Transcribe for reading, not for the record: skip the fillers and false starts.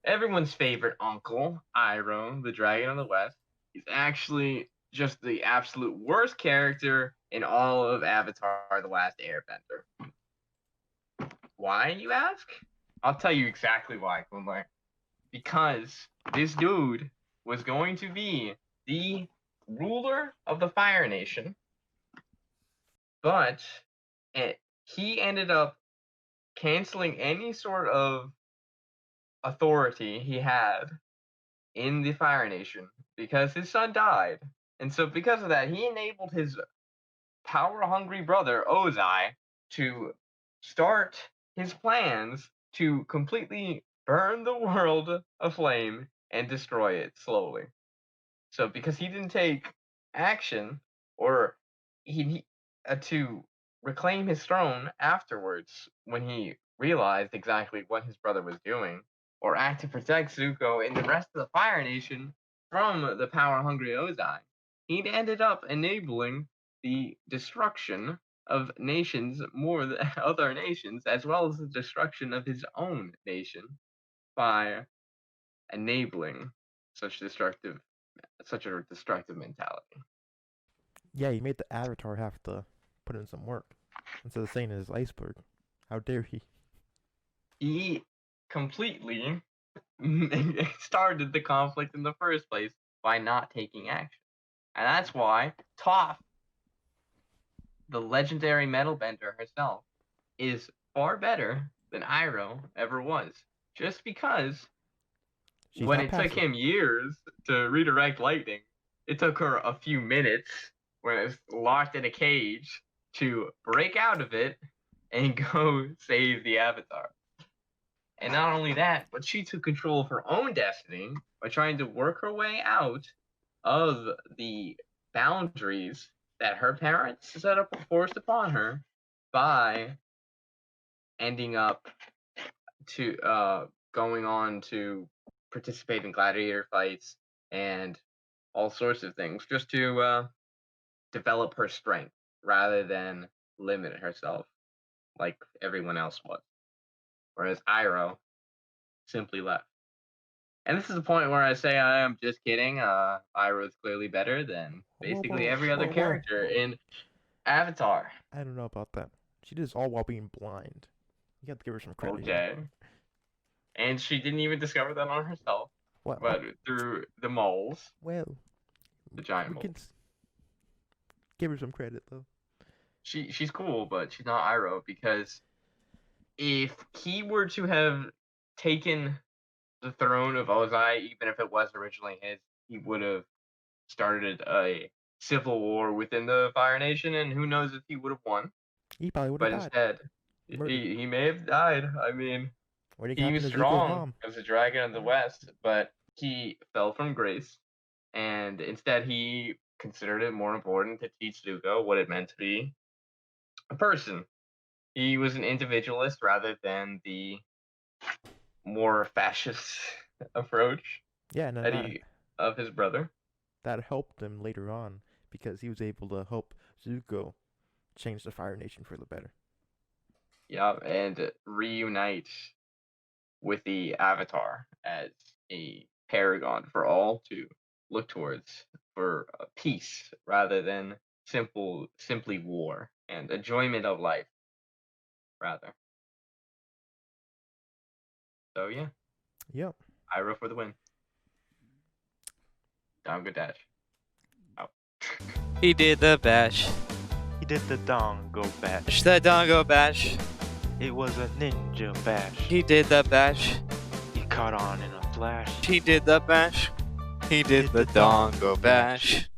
everyone's favorite uncle, Iroh, the Dragon of the West, is actually just the absolute worst character in all of Avatar: The Last Airbender. Why, you ask? I'll tell you exactly why, Kunle. Because this dude was going to be the ruler of the Fire Nation, but he ended up canceling any sort of authority he had in the Fire Nation because his son died. And so because of that, he enabled his power-hungry brother, Ozai, to start his plans to completely burn the world aflame and destroy it slowly. So because he didn't take action or he to reclaim his throne afterwards when he realized exactly what his brother was doing, or act to protect Zuko and the rest of the Fire Nation from the power-hungry Ozai, he'd ended up enabling the destruction of nations more than other nations, as well as the destruction of his own nation by enabling such a destructive mentality. Yeah, he made the Avatar have to put in some work instead of saying his iceberg. How dare he? He completely started the conflict in the first place by not taking action. And that's why Toph, the legendary metal bender herself, is far better than Iroh ever was. Just because She's when not it took passive. him years to redirect lightning, it took her a few minutes when it was locked in a cage to break out of it and go save the Avatar. And not only that, but she took control of her own destiny by trying to work her way out of the boundaries that her parents set up forced upon her by ending up going on to participate in gladiator fights and all sorts of things just to develop her strength rather than limit herself like everyone else was. Whereas Iroh simply left. And this is the point where I say I am just kidding. Iroh is clearly better than Whoa, basically whoa, every other whoa, whoa, character whoa. in Avatar. I don't know about that. She did this all while being blind. You have to give her some credit here. Okay. And she didn't even discover that on herself, What? but through the moles, Well, the giant we can moles. give her some credit though. She's cool, but she's not Iroh, because if he were to have taken the throne of Ozai, even if it was originally his, he would have started a civil war within the Fire Nation, and who knows if he would have won. He probably would have But died. instead, Murdered. he may have died. I mean, What do you he happen was to Zuko's strong mom? as a dragon of the West, but he fell from grace, and instead he considered it more important to teach Zuko what it meant to be a person. He was an individualist rather than the more fascist approach Yeah, and then that he of his brother. that helped him later on because he was able to help Zuko change the Fire Nation for the better. Yeah, and reunite with the Avatar as a paragon for all to look towards for peace rather than simply war and enjoyment of life rather. So yeah, Yep. Iroh for the win. DangoDash. Out. He did the bash. He did the Dongo bash. The Dongo bash. It was a ninja bash. He did the bash. He caught on in a flash. He did the bash. He did the Dongo bash.